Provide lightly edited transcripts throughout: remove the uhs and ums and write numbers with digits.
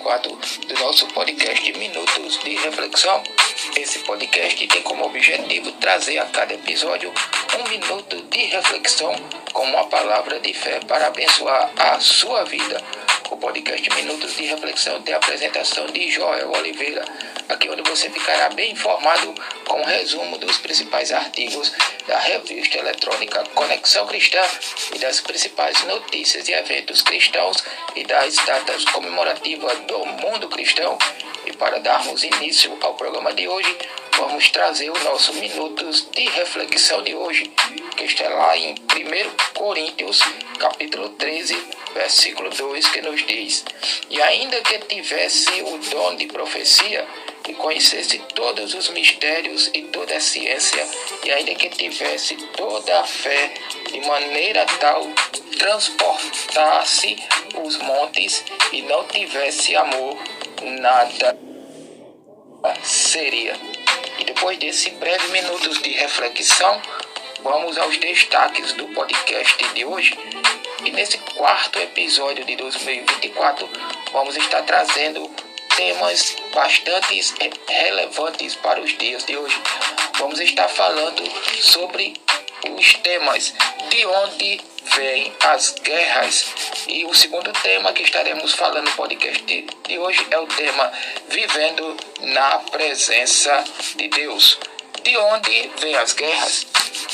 24 do nosso podcast Minutos de Reflexão. Esse podcast tem como objetivo trazer a cada episódio um minuto de reflexão com uma palavra de fé para abençoar a sua vida. O podcast Minutos de Reflexão tem a apresentação de Joel Oliveira, aqui onde você ficará bem informado com um resumo dos principais artigos da revista eletrônica Conexão Cristã e das principais notícias e eventos cristãos e das datas comemorativas do mundo cristão. E para darmos início ao programa de hoje, vamos trazer o nosso Minutos de Reflexão de hoje, que está lá em 1 Coríntios, capítulo 13, versículo 2, que nos diz: E ainda que tivesse o dom de profecia, e conhecesse todos os mistérios e toda a ciência, e ainda que tivesse toda a fé, de maneira tal transportasse os montes, e não tivesse amor, nada seria. E depois desse breve minutos de reflexão, vamos aos destaques do podcast de hoje. E nesse quarto episódio de 2024, vamos estar trazendo temas bastante relevantes para os dias de hoje. Vamos estar falando sobre os temas de onde vêm as guerras. E o segundo tema que estaremos falando no podcast de hoje é o tema Vivendo na Presença de Deus. De onde vêm as guerras?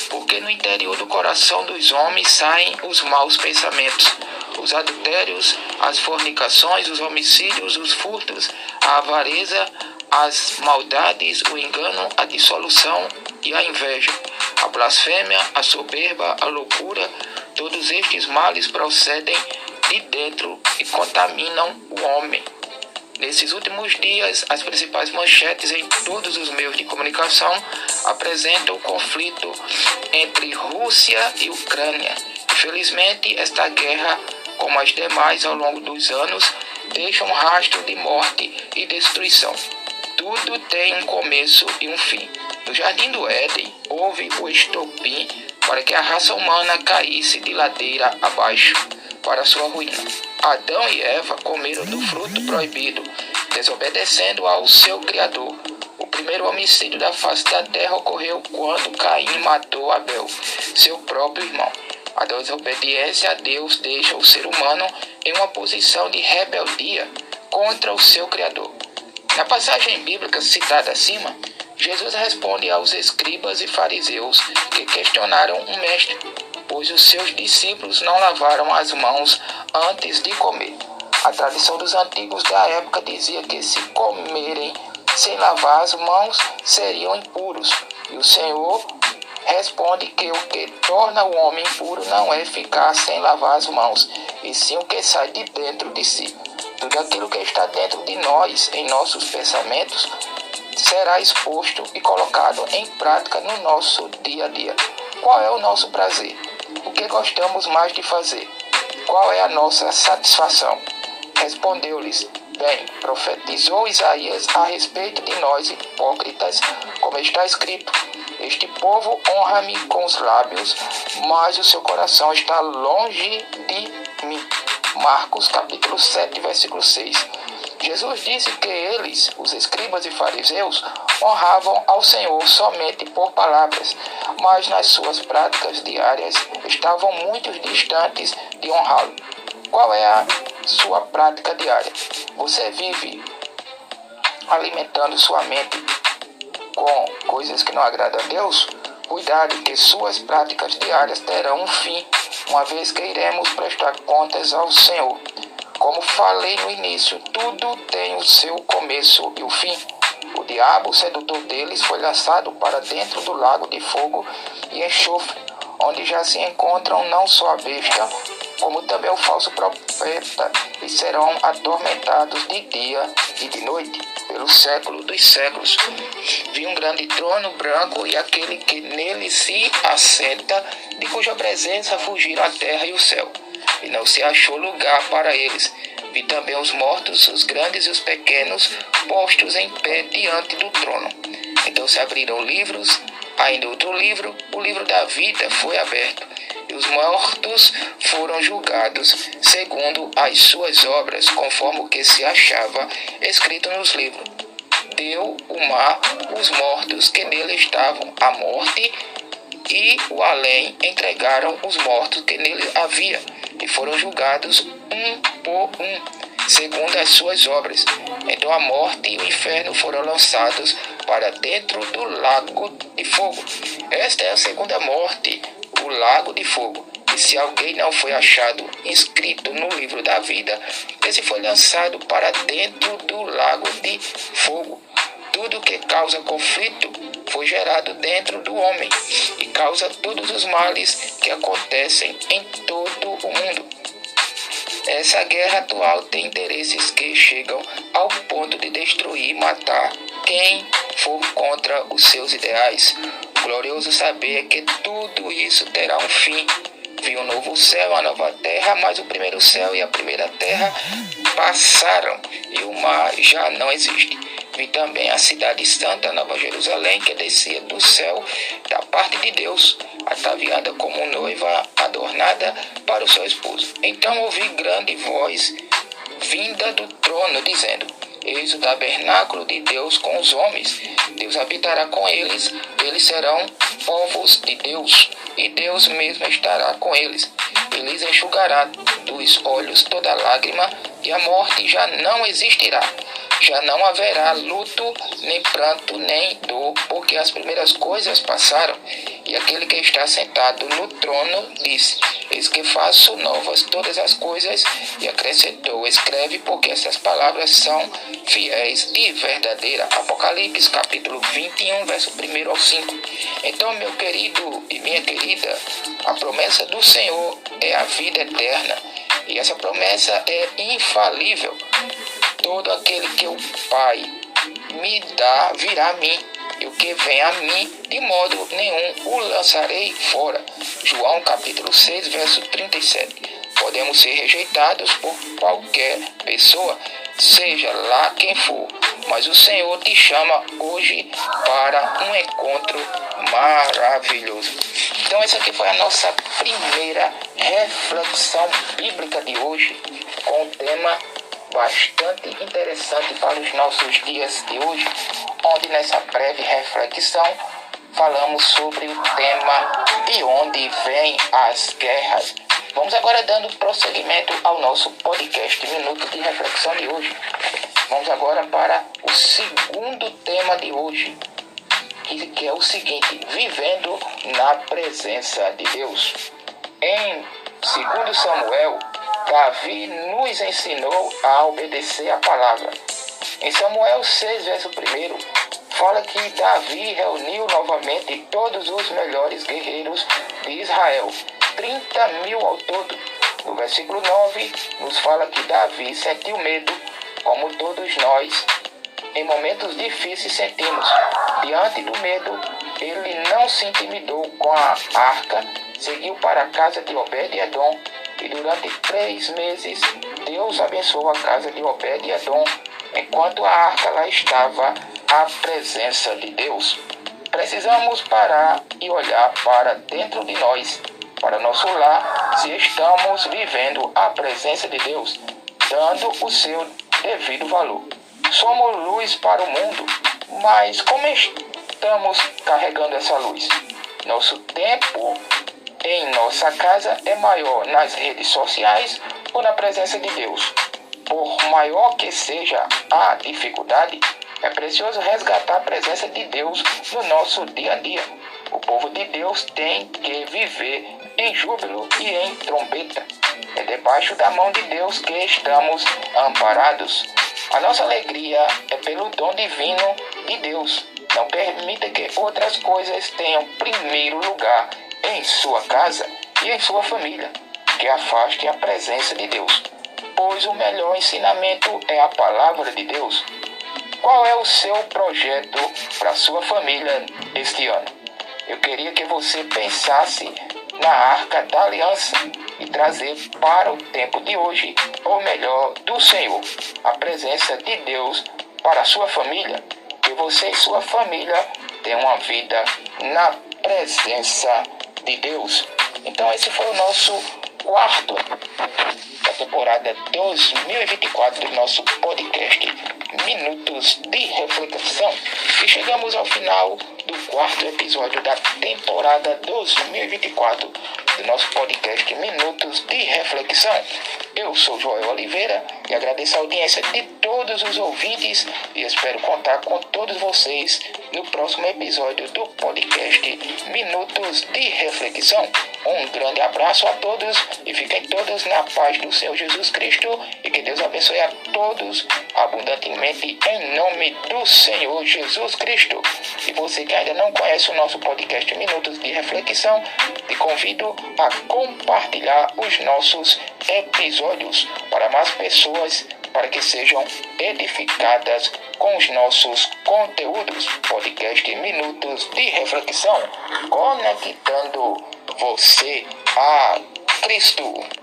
Porque no interior do coração dos homens saem os maus pensamentos, os adultérios, as fornicações, os homicídios, os furtos, a avareza, as maldades, o engano, a dissolução e a inveja, a blasfêmia, a soberba, a loucura. Todos estes males procedem de dentro e contaminam o homem. Nesses últimos dias, as principais manchetes em todos os meios de comunicação apresentam o conflito entre Rússia e Ucrânia. Infelizmente, esta guerra, como as demais ao longo dos anos, deixa um rastro de morte e destruição. Tudo tem um começo e um fim. No Jardim do Éden, houve o estopim para que a raça humana caísse de ladeira abaixo para sua ruína. Adão e Eva comeram do fruto proibido, desobedecendo ao seu Criador. O primeiro homicídio da face da terra ocorreu quando Caim matou Abel, seu próprio irmão. A desobediência a Deus deixa o ser humano em uma posição de rebeldia contra o seu Criador. Na passagem bíblica citada acima, Jesus responde aos escribas e fariseus que questionaram o mestre, pois os seus discípulos não lavaram as mãos antes de comer. A tradição dos antigos da época dizia que se comerem sem lavar as mãos seriam impuros, e o Senhor responde que o que torna o homem impuro não é ficar sem lavar as mãos, e sim o que sai de dentro de si. Tudo aquilo que está dentro de nós, em nossos pensamentos, será exposto e colocado em prática no nosso dia a dia. Qual é o nosso prazer? O que gostamos mais de fazer? Qual é a nossa satisfação? Respondeu-lhes: Bem, profetizou Isaías a respeito de nós hipócritas, como está escrito: Este povo honra-me com os lábios, mas o seu coração está longe de mim. Marcos capítulo 7, versículo 6. Jesus disse que eles, os escribas e fariseus, honravam ao Senhor somente por palavras, mas nas suas práticas diárias estavam muito distantes de honrá-lo. Qual é a sua prática diária? Você vive alimentando sua mente com coisas que não agradam a Deus? Cuidado, que suas práticas diárias terão um fim, uma vez que iremos prestar contas ao Senhor. Como falei no início, tudo tem o seu começo e o fim. O diabo, o sedutor deles, foi lançado para dentro do lago de fogo e enxofre, onde já se encontram não só a besta, como também o falso profeta, e serão atormentados de dia e de noite, pelo século dos séculos. Vi um grande trono branco e aquele que nele se assenta, de cuja presença fugiram a terra e o céu, e não se achou lugar para eles. Vi também os mortos, os grandes e os pequenos, postos em pé diante do trono. Então se abriram livros, ainda outro livro, o livro da vida foi aberto, e os mortos foram julgados segundo as suas obras, conforme o que se achava escrito nos livros. Deu o mar os mortos que nele estavam, a morte e o além entregaram os mortos que nele havia, e foram julgados um por um, segundo as suas obras. Então a morte e o inferno foram lançados para dentro do lago de fogo. Esta é a segunda morte, o lago de fogo. E se alguém não foi achado inscrito no livro da vida, esse foi lançado para dentro do lago de fogo. Tudo que causa conflito foi gerado dentro do homem e causa todos os males que acontecem em todo o mundo. Essa guerra atual tem interesses que chegam ao ponto de destruir e matar quem for contra os seus ideais. Glorioso saber que tudo isso terá um fim. Vi um novo céu e uma nova terra, mas o primeiro céu e a primeira terra passaram e o mar já não existe. Vi também a cidade santa, Nova Jerusalém, que descia do céu da parte de Deus, ataviada como noiva adornada para o seu esposo. Então ouvi grande voz vinda do trono, dizendo: Eis o tabernáculo de Deus com os homens. Deus habitará com eles, eles serão povos de Deus, e Deus mesmo estará com eles. Ele lhes enxugará dos olhos toda lágrima, e a morte já não existirá. Já não haverá luto, nem pranto, nem dor, porque as primeiras coisas passaram. E aquele que está sentado no trono disse: Eis que faço novas todas as coisas. E acrescentou: Escreve, porque essas palavras são fiéis e verdadeiras. Apocalipse capítulo 21, verso 1 ao 5. Então, meu querido e minha querida, a promessa do Senhor é a vida eterna. E essa promessa é infalível. Todo aquele que o Pai me dá virá a mim, e o que vem a mim, de modo nenhum o lançarei fora. João capítulo 6, verso 37. Podemos ser rejeitados por qualquer pessoa, seja lá quem for, mas o Senhor te chama hoje para um encontro maravilhoso. Então essa aqui foi a nossa primeira reflexão bíblica de hoje, com o tema bastante interessante para os nossos dias de hoje, onde nessa breve reflexão falamos sobre o tema de onde vêm as guerras. Vamos agora dando prosseguimento ao nosso podcast Minuto de Reflexão de hoje. Vamos agora para o segundo tema de hoje, que é o seguinte: vivendo na presença de Deus. Em 2 Samuel, Davi nos ensinou a obedecer a palavra. Em Samuel 6, verso 1, fala que Davi reuniu novamente todos os melhores guerreiros de Israel, 30.000 ao todo. No versículo 9, nos fala que Davi sentiu medo, como todos nós, em momentos difíceis sentimos. Diante do medo, ele não se intimidou com a arca, seguiu para a casa de Obed-Edom, e durante 3 meses Deus abençoou a casa de Obed-Edom, enquanto a arca lá estava à presença de Deus. Precisamos parar e olhar para dentro de nós, para nosso lar, se estamos vivendo a presença de Deus, dando o seu devido valor. Somos luz para o mundo, mas como estamos carregando essa luz? Nosso tempo em nossa casa é maior nas redes sociais ou na presença de Deus? Por maior que seja a dificuldade, é precioso resgatar a presença de Deus no nosso dia a dia. O povo de Deus tem que viver em júbilo e em trombeta. É debaixo da mão de Deus que estamos amparados. A nossa alegria é pelo dom divino de Deus. Não permita que outras coisas tenham primeiro lugar em sua casa e em sua família, que afaste a presença de Deus, pois o melhor ensinamento é a palavra de Deus. Qual é o seu projeto para a sua família este ano? Eu queria que você pensasse na Arca da Aliança e trazer para o tempo de hoje, ou melhor, do Senhor, a presença de Deus para a sua família. que você e sua família tenham uma vida na presença de Deus. Então esse foi o nosso quarto da temporada 2024 do nosso podcast Minutos de Reflexão. E chegamos ao final do quarto episódio da temporada 2024 do nosso podcast Minutos de Reflexão. Eu sou Joel Oliveira e agradeço a audiência de todos os ouvintes e espero contar com todos vocês no próximo episódio do podcast Minutos de Reflexão. Um grande abraço a todos e fiquem todos na paz do Senhor Jesus Cristo e que Deus abençoe a todos abundantemente em nome do Senhor Jesus Cristo. E você que ainda não conhece o nosso podcast Minutos de Reflexão, te convido a compartilhar os nossos episódios para mais pessoas, para que sejam edificadas com os nossos conteúdos. Podcast Minutos de Reflexão, conectando você a Cristo.